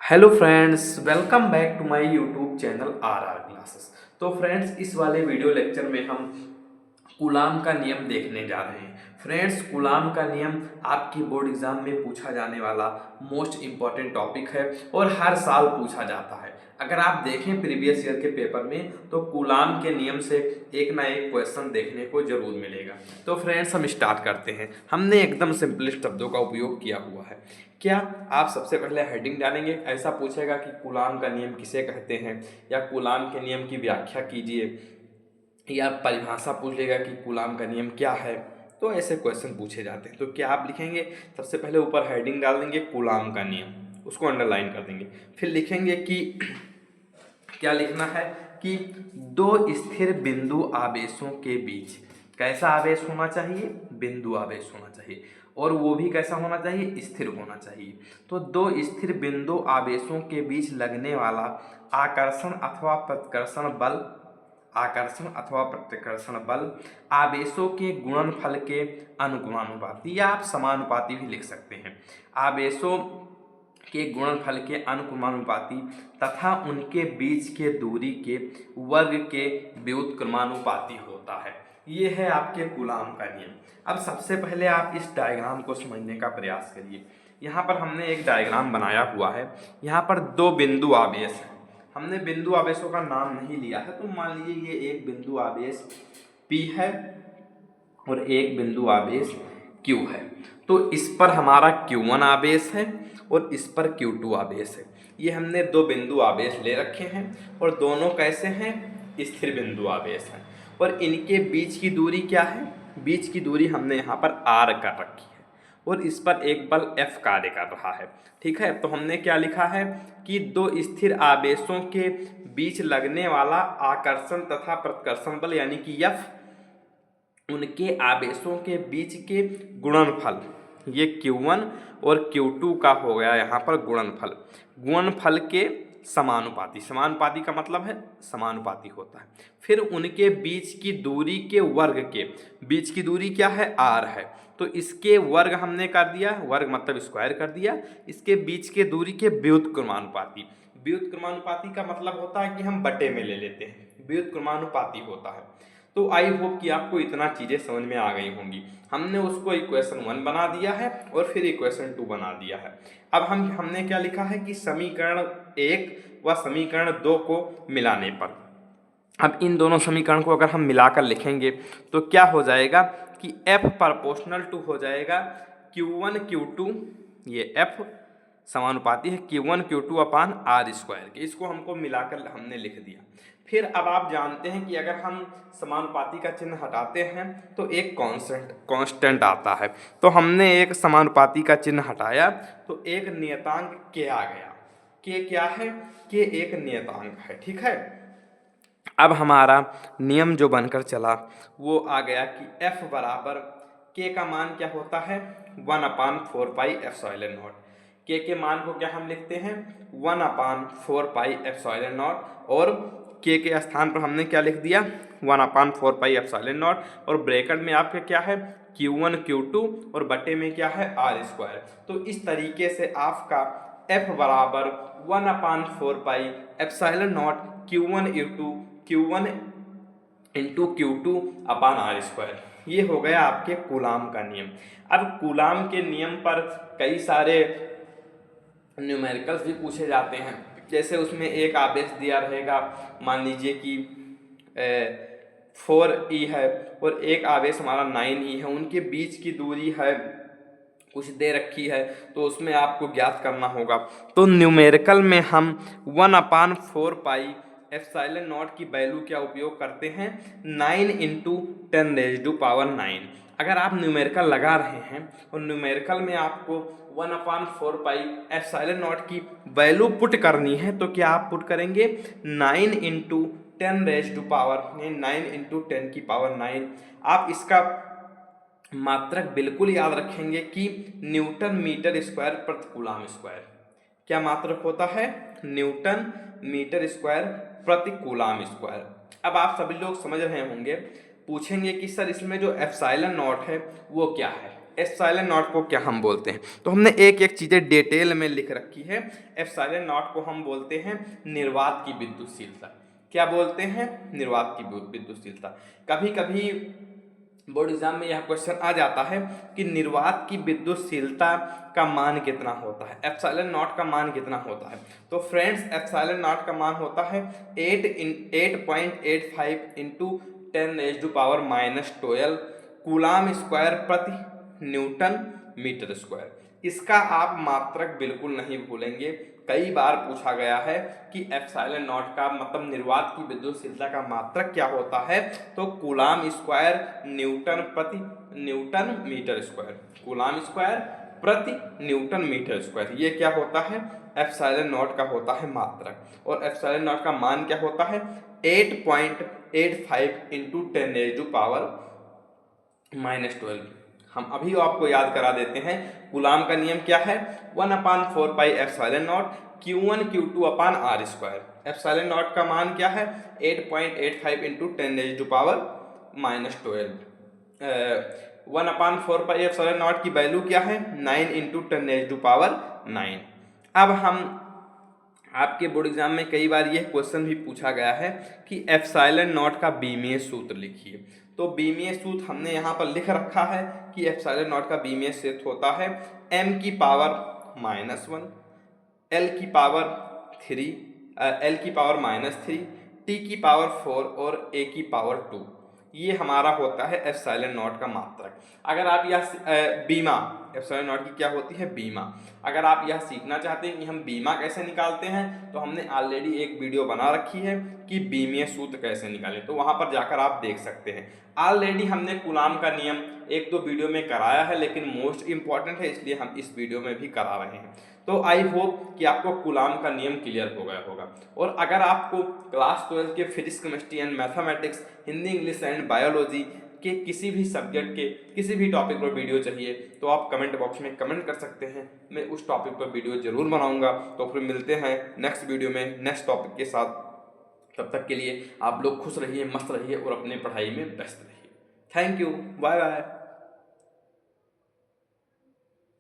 Hello friends, welcome back to my YouTube channel R Classes. तो friends, इस वाले video lecture में हम कूलाम का नियम देखने जा रहे हैं। फ्रेंड्स, कूलाम का नियम आपकी बोर्ड एग्जाम में पूछा जाने वाला मोस्ट इम्पॉर्टेंट टॉपिक है और हर साल पूछा जाता है। अगर आप देखें प्रीवियस ईयर के पेपर में तो कूलाम के नियम से एक ना एक क्वेश्चन देखने को जरूर मिलेगा। तो फ्रेंड्स, हम स्टार्ट करते हैं। हमने एकदम सिंपलेस्ट शब्दों का उपयोग किया हुआ है। क्या आप सबसे पहले हेडिंग डालेंगे, ऐसा पूछेगा कि कूलाम का नियम किसे कहते हैं, या कूलाम के नियम की व्याख्या कीजिए, या परिभाषा पूछ लेगा कि कूलाम का नियम क्या है। तो ऐसे क्वेश्चन पूछे जाते हैं। तो क्या आप लिखेंगे, सबसे पहले ऊपर हेडिंग डाल देंगे कूलाम का नियम, उसको अंडरलाइन कर देंगे। फिर लिखेंगे कि क्या लिखना है कि दो स्थिर बिंदु आवेशों के बीच कैसा आवेश होना चाहिए, बिंदु आवेश होना चाहिए, और वो भी कैसा होना चाहिए, स्थिर होना चाहिए। तो दो स्थिर बिंदु आवेशों के बीच लगने वाला आकर्षण अथवा प्रतिकर्षण बल, आकर्षण अथवा प्रतिकर्षण बल आवेशों के गुणनफल के अनुक्रमानुपाती, या आप समानुपाती भी लिख सकते हैं। आवेशों के गुणनफल के अनुक्रमानुपाती तथा उनके बीच के दूरी के वर्ग के व्युत्क्रमानुपाती होता है। ये है आपके कूलाम का नियम। अब सबसे पहले आप इस डायग्राम को समझने का प्रयास करिए। यहाँ पर हमने एक डायग्राम बनाया हुआ है। यहाँ पर दो बिंदु आवेश हैं। हमने बिंदु आवेशों का नाम नहीं लिया है, तो मान लीजिए ये एक बिंदु आवेश P है और एक बिंदु आवेश Q है। तो इस पर हमारा Q1 आवेश है और इस पर Q2 आवेश है। ये हमने दो बिंदु आवेश ले रखे हैं और दोनों कैसे हैं, स्थिर बिंदु आवेश हैं। और इनके बीच की दूरी क्या है, बीच की दूरी हमने यहाँ पर R कर रखी है और इस पर एक बल F कार्य कर रहा है। ठीक है, तो हमने क्या लिखा है कि दो स्थिर आवेशों के बीच लगने वाला आकर्षण तथा प्रतिकर्षण बल यानी कि F, उनके आवेशों के बीच के गुणनफल, ये Q1 और Q2 का हो गया यहाँ पर गुणनफल, गुणनफल के समानुपाती। समानुपाती का मतलब है समानुपाती होता है। फिर उनके बीच की दूरी के वर्ग के, बीच की दूरी क्या है, R है, तो इसके वर्ग हमने कर दिया, वर्ग मतलब स्क्वायर कर दिया। इसके बीच के दूरी के व्युत्क्रमानुपाती, व्युत्क्रमानुपाती का मतलब होता है कि हम बटे में ले लेते हैं, व्युत्क्रमानुपाती होता है। तो आई होप कि आपको इतना चीज़ें समझ में आ गई होंगी। हमने उसको इक्वेशन 1 बना दिया है और फिर इक्वेशन 2 बना दिया है। अब हमने क्या लिखा है कि समीकरण 1 व समीकरण 2 को मिलाने पर, अब इन दोनों समीकरण को अगर हम मिलाकर लिखेंगे तो क्या हो जाएगा कि F प्रोपोर्शनल टू हो जाएगा Q1 Q2, ये F समानुपाती है Q1 Q2 अपान R स्क्वायर के। इसको हमको मिलाकर हमने लिख दिया। फिर अब आप जानते हैं कि अगर हम समानुपाती का चिन्ह हटाते हैं तो एक कांस्टेंट आता है। तो हमने एक समानुपाती का चिन्ह हटाया तो एक नियतांक K आ गया। K क्या है, K एक नियतांक है। ठीक है, अब हमारा नियम जो बनकर चला वो आ गया कि F बराबर K का मान क्या होता है, 1/4 पाई एप्सिलॉन नॉट। K के मान को क्या हम लिखते हैं, 1/4 पाई एप्सिलॉन नॉट, और K के स्थान पर हमने क्या लिख दिया, 1/4 पाई एप्सिलॉन नॉट, और ब्रैकेट में आपके क्या है Q1 Q2 और बटे में क्या है R स्क्वायर। तो इस तरीके से आपका F बराबर 1/4 pi epsilon nought Q1 into Q2 अपान R स्क्वायर, ये हो गया आपके कूलाम का नियम। अब कूलाम के नियम पर कई सारे न्यूमेरिकल्स भी पूछे जाते हैं। जैसे उसमें एक आवेश दिया रहेगा, मान लीजिए कि 4e है और एक आवेश हमारा 9e है, उनके बीच की दूरी है कुछ दे रखी है, तो उसमें आपको ज्ञात करना होगा। तो न्यूमेरिकल में हम 1/4 पाई एप्सिलॉन नॉट की वैल्यू क्या उपयोग करते हैं, 9 इंटू 10⁻⁹। अगर आप न्यूमेरिकल लगा रहे हैं और न्यूमेरिकल में आपको 1/4 पाई एप्सिलॉन नॉट की वैल्यू पुट करनी है, तो क्या आप पुट करेंगे 9 इंटू 10⁻⁹। आप इसका मात्रक बिल्कुल याद रखेंगे कि न्यूटन मीटर स्क्वायर प्रति कूलाम स्क्वायर। क्या मात्रक होता है, न्यूटन मीटर स्क्वायर प्रति कूलाम स्क्वायर। अब आप सभी लोग समझ रहे होंगे, पूछेंगे कि सर इसमें जो एप्सिलॉन नॉट है वो क्या है। एप्सिलॉन नॉट को क्या हम बोलते हैं, तो हमने एक एक चीज़ें डिटेल में लिख रखी है। एप्सिलॉन नॉट को हम बोलते हैं निर्वात की विद्युतशीलता। क्या बोलते हैं? निर्वात की विद्युतशीलता। कभी कभी बोर्ड एग्जाम में यह क्वेश्चन आ जाता है कि निर्वात की विद्युतशीलता का मान कितना होता है, एप्सिलॉन नॉट का मान कितना होता है। तो फ्रेंड्स एप्सिलॉन नॉट का मान होता है 8.85 इंटू 10⁻⁻12 कूलाम स्क्वायर प्रति न्यूटन मीटर स्क्वायर। इसका आप मात्रक बिल्कुल नहीं भूलेंगे, कई बार पूछा गया है कि एप्सिलॉन नॉट का मतलब निर्वात की विद्युतशीलता का मात्रक क्या होता है, तो कूलाम स्क्वायर न्यूटन प्रति newton metre square, coulomb square प्रति न्यूटन मीटर स्क्वायर, ये क्या होता है? एप्सिलॉन नॉट का होता है मात्रक। और एप्सिलॉन नॉट का मान क्या होता है? 8.85 इंटू 10⁻⁻12। हम अभी आपको याद करा देते हैं, कूलाम का नियम क्या है? 1/4 pi epsilon nought Q1 Q2 upon R square. Epsilon nought का मान क्या है? 8.85 इंटू 10⁻12। 1/4 पाई एप्सिलॉन नॉट की वैल्यू क्या है? 9 इंटू 10⁻9। अब हम आपके बोर्ड एग्जाम में कई बार यह क्वेश्चन भी पूछा गया है कि एप्सिलॉन नॉट का बीमीय सूत्र लिखिए। तो बीमीय सूत्र हमने यहाँ पर लिख रखा है कि एप्सिलॉन नॉट का बीमीय सूत्र होता है m की पावर -1, l की पावर 3, l की पावर -3, t की पावर 4 और a की पावर 2। ये हमारा होता है एप्सिलॉन नॉट का मात्रक। अगर आप यह बीमा, एप्सिलॉन नॉट की क्या होती है? बीमा। अगर आप यह सीखना चाहते हैं कि हम बीमा कैसे निकालते हैं, तो हमने ऑलरेडी एक वीडियो बना रखी है कि बीमीय सूत्र कैसे निकालें, तो वहां पर जाकर आप देख सकते हैं। ऑलरेडी हमने कूलाम का नियम एक दो वीडियो में कराया है, लेकिन मोस्ट इंपॉर्टेंट है इसलिए हम इस वीडियो में भी करा रहे हैं। तो आई होप कि आपको कूलाम का नियम क्लियर हो गया होगा। और अगर आपको क्लास 12 के physics, chemistry and mathematics, Hindi, English and biology के किसी भी सब्जेक्ट के किसी भी टॉपिक पर वीडियो चाहिए तो आप कमेंट बॉक्स में कमेंट कर सकते हैं, मैं उस टॉपिक पर वीडियो जरूर बनाऊंगा। तो फिर मिलते हैं नेक्स्ट वीडियो में नेक्स्ट टॉपिक के साथ। तब तक के लिए आप लोग खुश रहिए, मस्त रहिए और अपने पढ़ाई में व्यस्त रहिए। Thank you, bye bye.